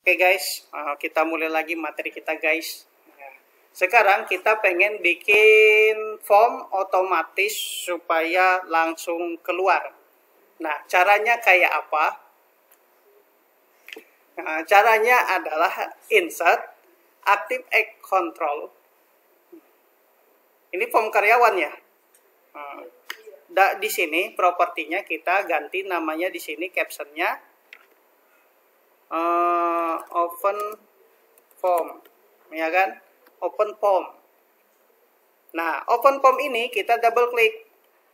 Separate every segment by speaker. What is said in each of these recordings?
Speaker 1: Oke guys, kita mulai lagi materi kita guys. Sekarang kita pengen bikin form otomatis supaya langsung keluar. Nah, caranya kayak apa? Nah, caranya adalah insert, active act control. Ini form karyawan ya. Di sini propertinya kita ganti namanya di sini captionnya open form, ya kan? Open form. Nah, open form ini kita double klik.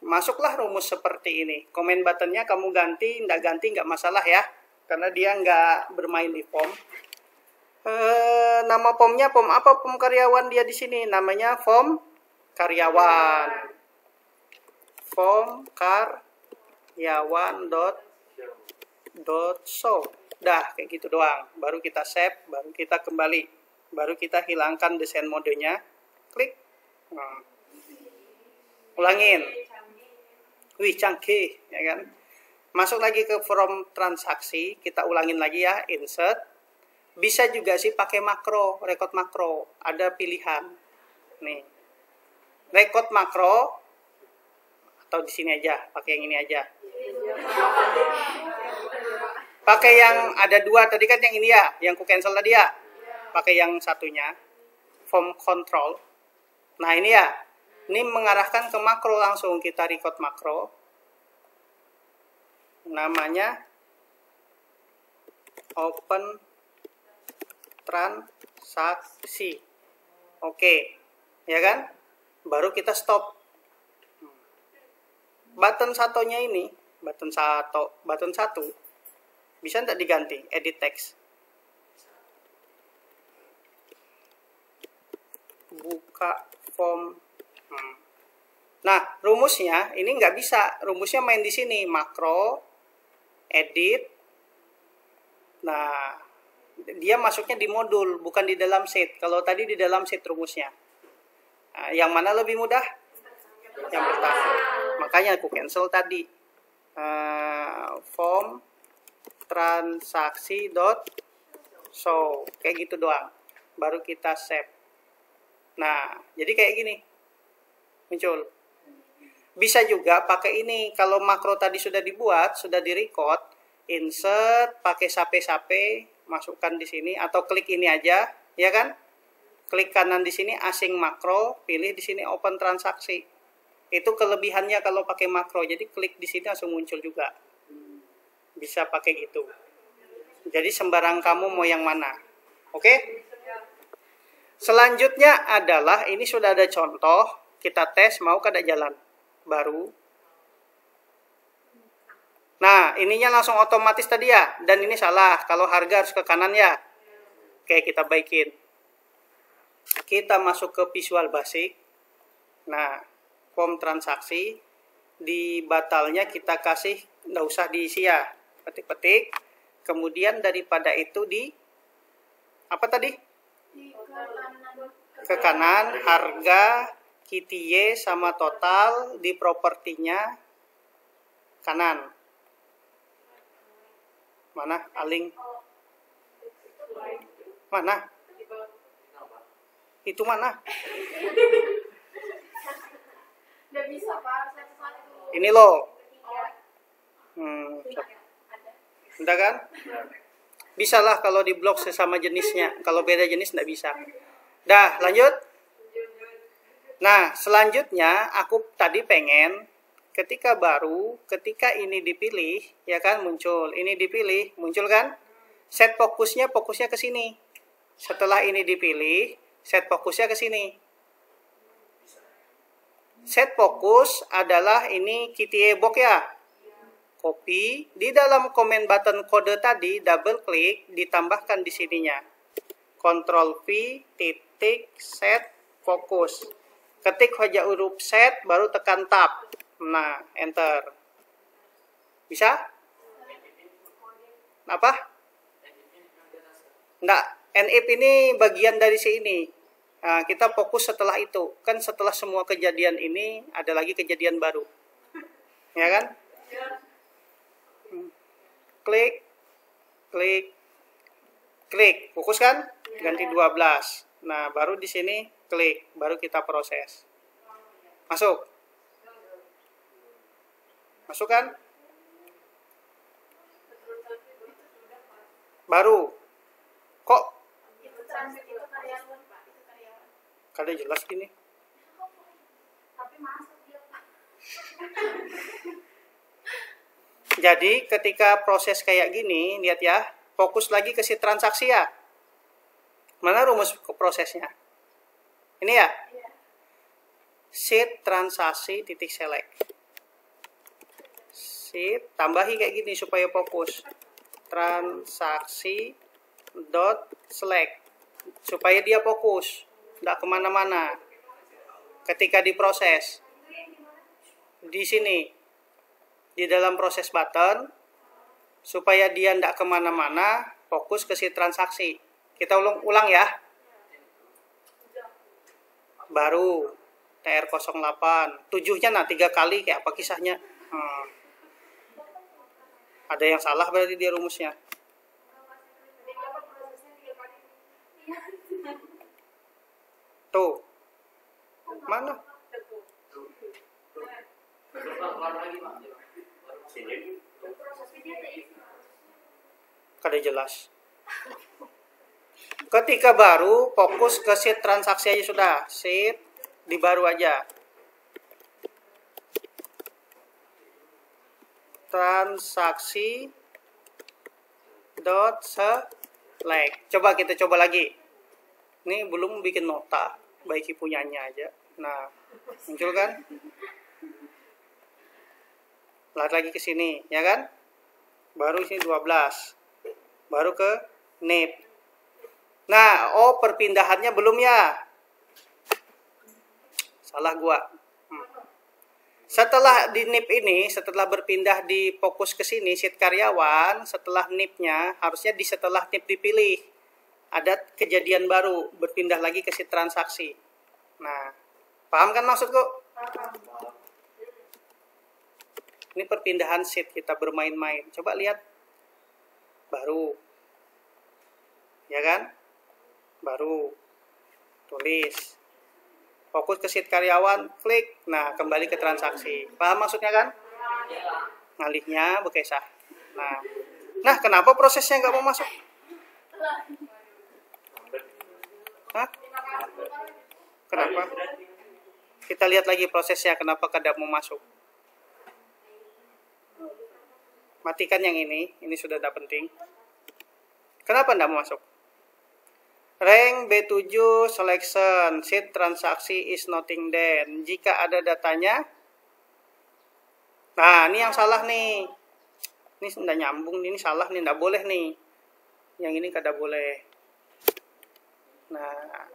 Speaker 1: Masuklah rumus seperti ini. Comment buttonnya kamu ganti nggak masalah ya. Karena dia nggak bermain di form. Nama formnya form apa? Form karyawan dia di sini. Namanya form karyawan. Form karyawan dot show. Dah, kayak gitu doang. Baru kita save, baru kita kembali. Baru kita hilangkan desain modenya. Klik. Ulangin. Wih, canggih, ya kan? Masuk lagi ke form transaksi, kita ulangin lagi ya, insert. Bisa juga sih pakai makro, record makro. Ada pilihan. Nih. Record makro atau di sini aja, pakai yang ini aja. Pakai yang ada dua tadi kan, yang ini ya, yang ku cancel tadi ya. Pakai yang satunya, form control. Nah ini ya, ini mengarahkan ke makro langsung. Kita record makro. Namanya open transaksi. Oke, ya kan? Baru kita stop. Button satunya ini, button satu, bisa tidak diganti? Edit text. Buka form. Nah, rumusnya ini nggak bisa. Rumusnya main di sini, makro, edit. Nah, dia masuknya di modul, bukan di dalam sheet. Kalau tadi di dalam sheet rumusnya. Nah, yang mana lebih mudah? Yang pertama. Makanya aku cancel tadi. Form transaksi dot show. Kayak gitu doang. Baru kita save. Nah, jadi kayak gini. Muncul. Bisa juga pakai ini. Kalau makro tadi sudah dibuat, sudah direcord, insert, pakai sape-sape, masukkan di sini atau klik ini aja, ya kan? Klik kanan di sini asing makro, pilih di sini open transaksi. Itu kelebihannya kalau pakai makro. Jadi klik di sini langsung muncul juga. Bisa pakai gitu. Jadi sembarang kamu mau yang mana. Oke? Selanjutnya adalah, ini sudah ada contoh, kita tes mau kada jalan, baru. Nah, ininya langsung otomatis tadi ya, dan ini salah, kalau harga harus ke kanan ya. Oke, kita baikin. Kita masuk ke Visual Basic. Nah, form transaksi, di batalnya kita kasih, nggak usah diisi ya, petik-petik. Kemudian daripada itu di, apa tadi? Ke kanan, harga, KTY sama total, di propertinya kanan. Mana? Aling. Mana? Itu mana? Ini loh. Udah kan? Bisalah kalau di blok sesama jenisnya. Kalau beda jenis nggak bisa. Dah, lanjut. Nah, selanjutnya aku tadi pengen ketika ini dipilih, ya kan, muncul. Ini dipilih, muncul kan? Set fokusnya ke sini. Setelah ini dipilih, set fokusnya ke sini. Set fokus adalah ini KTY box ya. Copy, di dalam comment button kode tadi, double klik, ditambahkan di sininya. Ctrl V, titik, set, fokus. Ketik aja huruf set, baru tekan tab. Nah, enter. Bisa? Apa? Enggak, NIP ini bagian dari sini. Nah, kita fokus setelah itu. Kan setelah semua kejadian ini, ada lagi kejadian baru. Ya kan? Klik, klik, klik, fokus kan? Ganti 12. Nah, baru di sini klik, baru kita proses. Masuk. Masuk kan? Baru. Kok? Kada jelas gini. Jadi ketika proses kayak gini, lihat ya, fokus lagi ke si transaksi ya. Mana rumus prosesnya? Ini ya? Sheet transaksi titik select. Sheet tambahi kayak gini supaya fokus. Transaksi dot select supaya dia fokus, tidak kemana-mana. Ketika diproses di sini di dalam proses button supaya dia tidak kemana-mana, fokus ke si transaksi. Kita ulang ya. Baru TR08 7-nya nah 3 kali kayak apa kisahnya. Ada yang salah berarti dia rumusnya. Tuh. Mana? Kada jelas. Ketika baru, fokus ke sheet transaksi aja sudah. Sheet di baru aja. Transaksi dot select. Coba kita coba lagi. Ini belum bikin nota, baiki punyanya aja. Nah, muncul kan? Lihat lagi ke sini, ya kan? Baru sini 12. Baru ke NIP. Nah, oh perpindahannya belum ya? Salah gua. Setelah di NIP ini, setelah berpindah di fokus ke sini, sheet karyawan, setelah NIP-nya, harusnya di setelah NIP dipilih. Ada kejadian baru, berpindah lagi ke sheet transaksi. Nah, paham kan maksudku? Ini perpindahan sheet, kita bermain-main. Coba lihat. Baru. Ya kan? Baru. Tulis. Fokus ke sheet karyawan, klik. Nah, kembali ke transaksi. Paham maksudnya kan? Ngalihnya bekesah. Nah, kenapa prosesnya nggak mau masuk? Hah? Kenapa? Kita lihat lagi prosesnya, kenapa kada mau masuk. Matikan yang ini sudah tidak penting. Kenapa tidak mau masuk? Rank B7 selection sheet transaksi is nothing then. Jika ada datanya. Nah, ini yang salah nih. Ini tidak nyambung, ini salah nih, tidak boleh nih. Yang ini kada boleh. Nah,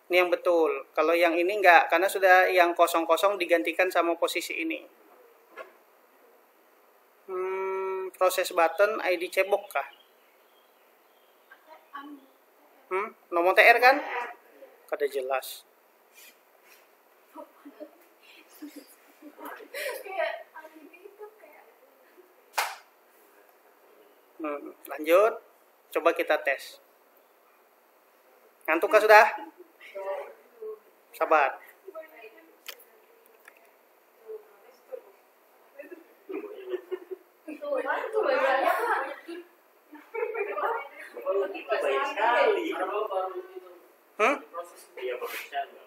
Speaker 1: ini yang betul. Kalau yang ini enggak, karena sudah yang kosong-kosong digantikan sama posisi ini. Proses button ID cebok kah? Nomor TR kan? Kada jelas. Lanjut. Coba kita tes. Ngantuk kah sudah? Sabar.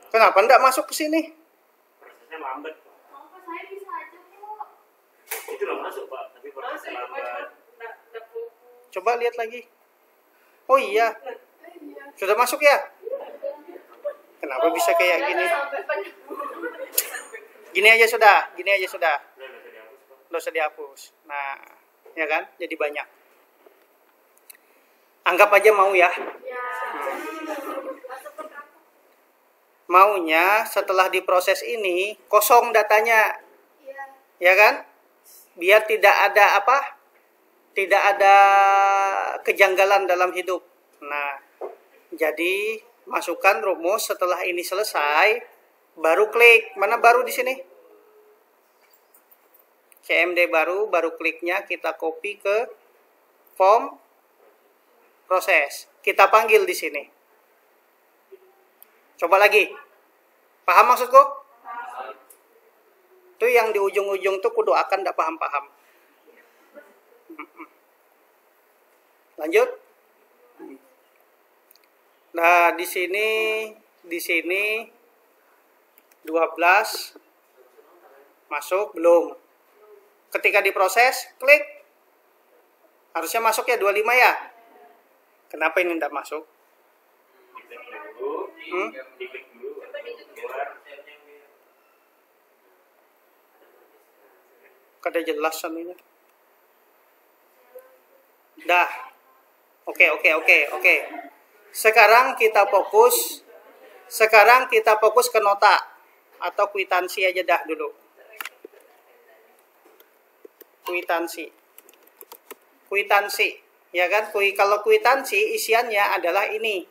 Speaker 1: Kenapa enggak masuk ke sini?
Speaker 2: Prosesnya lambat, Pak. Saya bisa aja kok. Itu loh masuk, Pak, tapi prosesnya lambat.
Speaker 1: Coba lihat lagi. Oh iya. Sudah masuk ya? Kenapa bisa kayak gini? Gini aja sudah. Nggak usah dihapus. Nah, ya kan? Jadi banyak. Anggap aja mau ya. Maunya setelah diproses ini kosong datanya. Ya kan? Biar tidak ada apa? Tidak ada kejanggalan dalam hidup. Nah, jadi masukkan rumus setelah ini selesai, baru klik. Mana baru di sini? CMD baru kliknya kita copy ke form proses. Kita panggil di sini. Coba lagi. Paham maksudku? Itu yang di ujung-ujung tuh kudu akan tidak paham-paham. Lanjut. Nah, di sini 12 masuk belum. Ketika diproses, klik. Harusnya masuk ya 25 ya. Kenapa ini tidak masuk?
Speaker 2: Diklik dulu, keluar.
Speaker 1: Kada jelas sananya. Dah. Oke. Sekarang kita fokus ke nota atau kwitansi aja dah dulu. Kwitansi, ya kan? Kalau kwitansi isiannya adalah ini.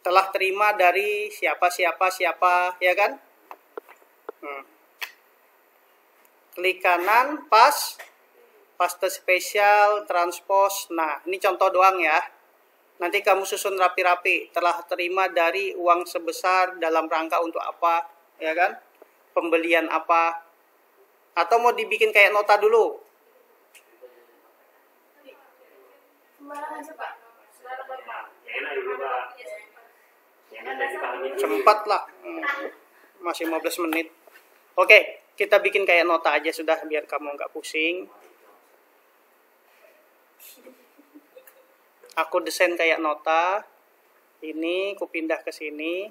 Speaker 1: Telah terima dari siapa, ya kan? Klik kanan, paste spesial, transpose. Nah, ini contoh doang ya. Nanti kamu susun rapi-rapi. Telah terima dari uang sebesar dalam rangka untuk apa, ya kan? Pembelian apa? Atau mau dibikin kayak nota dulu? Cepat lah. Masih 15 menit. Oke, kita bikin kayak nota aja sudah biar kamu nggak pusing. Aku desain kayak nota. Ini aku pindah ke sini.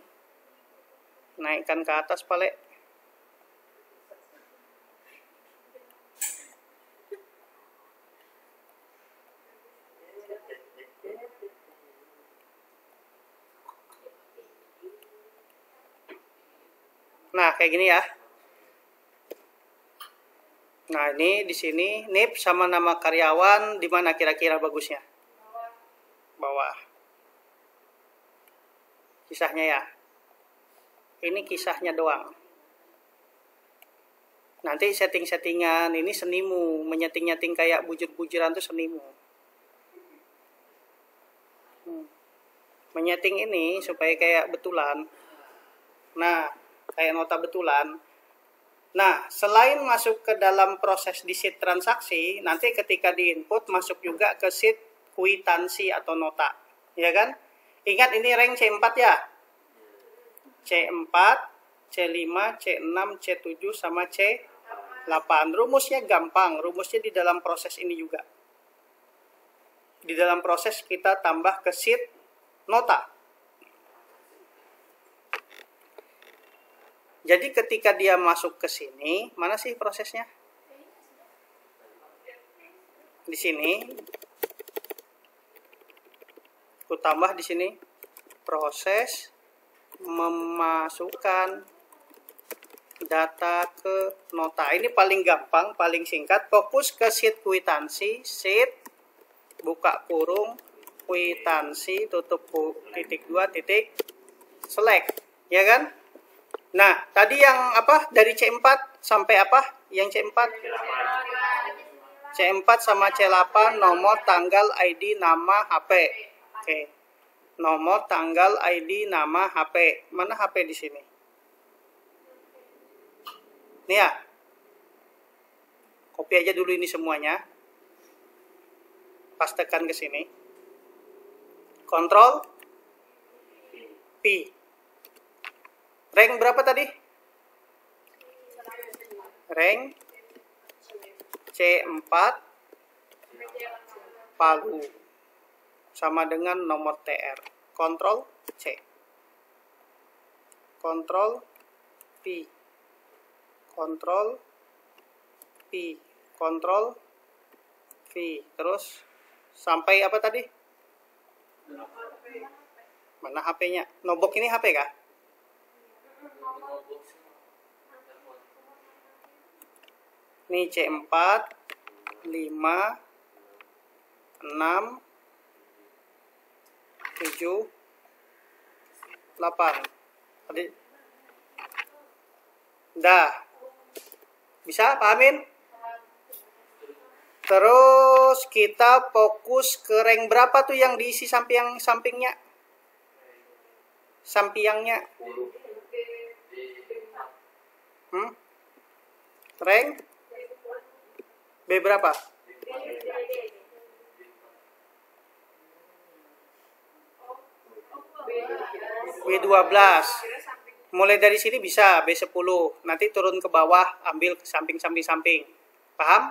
Speaker 1: Naikkan ke atas pale. Nah, kayak gini ya. Nah, ini di sini NIP sama nama karyawan di mana kira-kira bagusnya? Bawah. Kisahnya ya. Ini kisahnya doang. Nanti setting-settingan ini senimu, menyeting-nyeting kayak bujur-bujuran tuh senimu. Menyeting ini supaya kayak betulan. Nah, kayak nota betulan. Nah, selain masuk ke dalam proses di sheet transaksi, nanti ketika di input masuk juga ke sheet kwitansi atau nota. Ya kan? Ingat ini rank C4 ya. C4, C5, C6, C7 sama C8. Rumusnya gampang. Rumusnya di dalam proses ini juga. Di dalam proses kita tambah ke sheet nota. Jadi ketika dia masuk ke sini, mana sih prosesnya? Di sini. Aku tambah di sini proses memasukkan data ke nota. Ini paling gampang, paling singkat. Fokus ke sheet kwitansi, sheet buka kurung kwitansi tutup titik 2 titik select, ya kan? Nah, tadi yang apa? Dari C4 sampai apa? Yang C4? C4 sama C8 nomor, tanggal, ID, nama, HP. Oke. Nomor, tanggal, ID, nama, HP. Mana HP di sini? Nih ya. Copy aja dulu ini semuanya. Pastekan ke sini. Ctrl P. Rank berapa tadi? Rank C4 Palu sama dengan nomor TR. Ctrl C. Ctrl P. Ctrl P. Ctrl V. Terus sampai apa tadi? Mana HP-nya? Notebook ini HP kah? Ini C4 5 6 7 8. Tadi dah. Bisa pahamin? Terus kita fokus ke rank berapa tuh yang diisi sampingnya? Sampingnya. Rank B berapa? B12. Mulai dari sini bisa B10. Nanti turun ke bawah, ambil samping. Paham?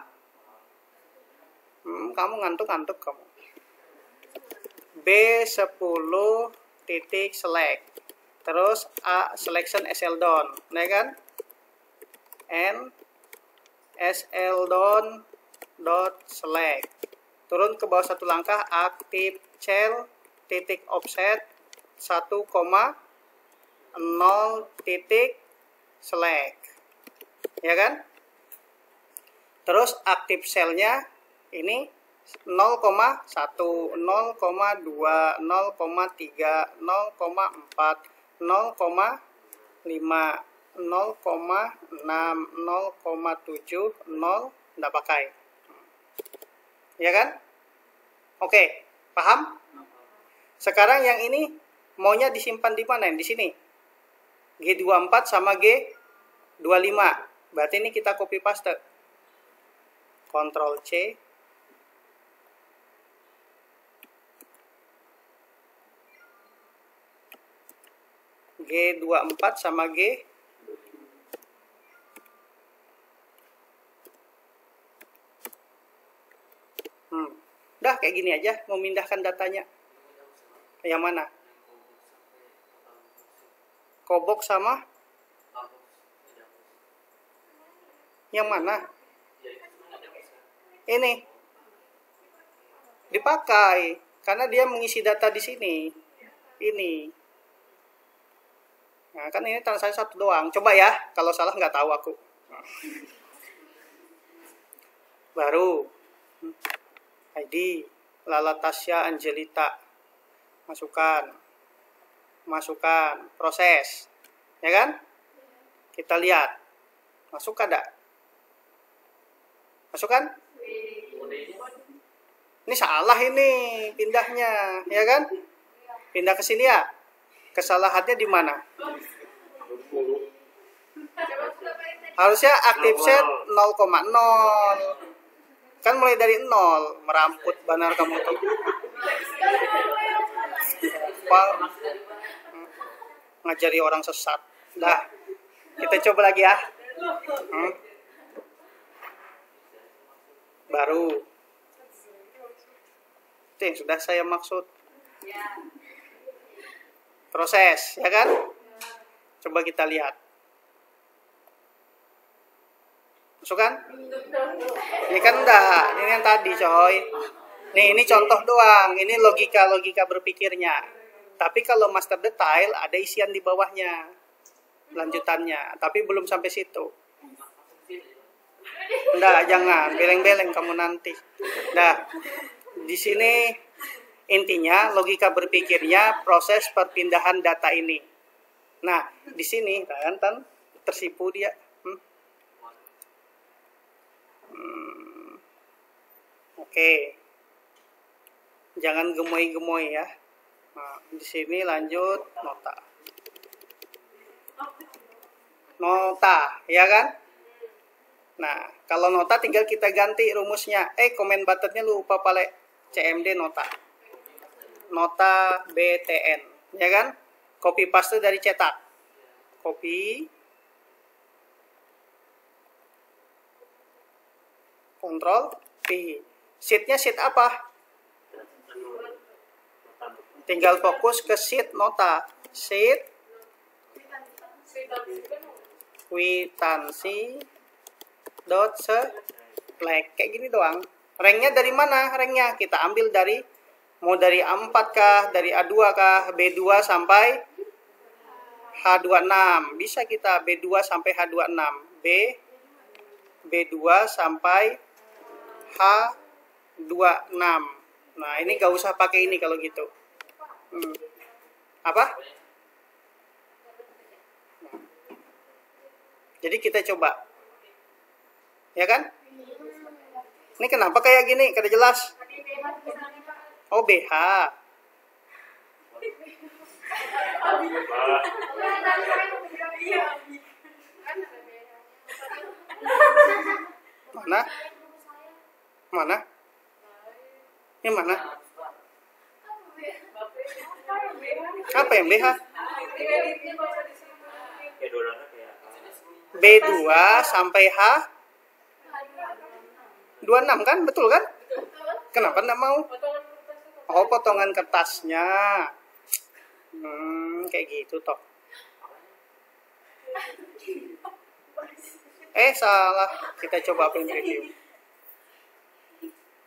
Speaker 1: Kamu ngantuk kamu. B10 titik select. Terus A selection SL down, ya kan? N SL down dot select. Turun ke bawah satu langkah, active cell titik offset 1,0 titik select, ya kan? Terus aktif selnya ini 0,1, 0,2, 0,3, 0,4, 0,5, 0,6, 0,7, 0 enggak pakai. Ya kan? Oke, paham? Sekarang yang ini maunya disimpan di mana? Di sini. G24 sama G25. Berarti ini kita copy paste. Ctrl C. G24 sama G. Udah kayak gini aja, memindahkan datanya. Yang mana? Kobok sama? Yang mana? Ini. Dipakai. Karena dia mengisi data di sini. Ini. Nah, kan ini transaksi satu doang. Coba ya, kalau salah nggak tahu aku. Baru. ID Lala Tasya Angelita. Masukkan, proses, ya kan? Kita lihat, masuk ada? Masukkan? Ini salah ini pindahnya, ya kan? Pindah ke sini ya. Kesalahannya di mana? Harusnya aktif set 0,0. Kan mulai dari 0, meramput benar kamu tuh. Ngajari orang sesat. Dah, kita coba lagi ya. Baru. Itu yang sudah saya maksud. Proses, ya kan? Coba kita lihat. Masukkan? Ini kan enggak, ini yang tadi coy. Nih, ini contoh doang. Ini logika berpikirnya. Tapi kalau master detail ada isian di bawahnya. Lanjutannya, tapi belum sampai situ. Enggak, jangan beleng-beleng kamu nanti. Nah, di sini intinya logika berpikirnya proses perpindahan data ini. Nah, di sini kan tersipu dia. Oke. Jangan gemoy-gemoy ya. Nah, di sini lanjut nota, ya kan? Nah, kalau nota tinggal kita ganti rumusnya. Komen buttonnya lupa pale. CMD nota BTN, ya kan? Copy paste dari cetak. Copy. Ctrl P. Sheetnya sheet apa? Tinggal fokus ke sheet nota. Sheet kwitansi dot select. Kayak gini doang. Ranknya dari mana? Ranknya kita ambil dari mau dari A4 kah, dari A2 kah, B2 sampai H26. Bisa kita B2 sampai H26. B2 sampai H26. Nah, ini gak usah pakai ini kalau gitu. Apa? Jadi kita coba. Ya kan? Ini kenapa kayak gini? Kada jelas. Oh, BH. Mana? Mana? Ini mana? Apa yang BH? B2 sampai H 26 kan? Betul kan? Kenapa enggak mau? Oh, potongan kertasnya. Kayak gitu toh. Salah. Kita coba print review.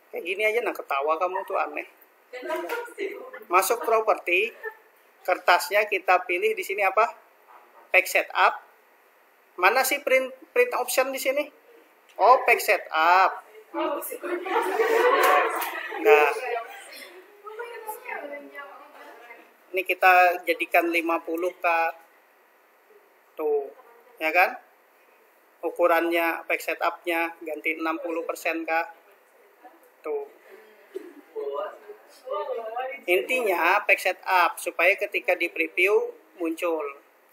Speaker 1: Kayak gini aja nah ketawa kamu tuh aneh. Masuk properti, kertasnya kita pilih di sini apa? Pack setup. Mana sih print option di sini? Oh, pack setup. Nah, ini kita jadikan 50K. Tuh, ya kan? Ukurannya pack setupnya ganti 60% K. Tuh. Intinya pack setup supaya ketika di preview muncul.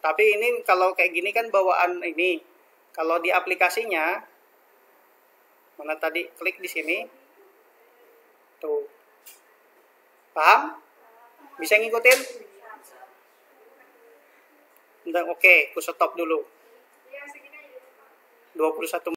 Speaker 1: Tapi ini kalau kayak gini kan bawaan ini. Kalau di aplikasinya, mana tadi klik di sini. Tuh. Paham? Bisa ngikutin? Oke, aku stop dulu. 21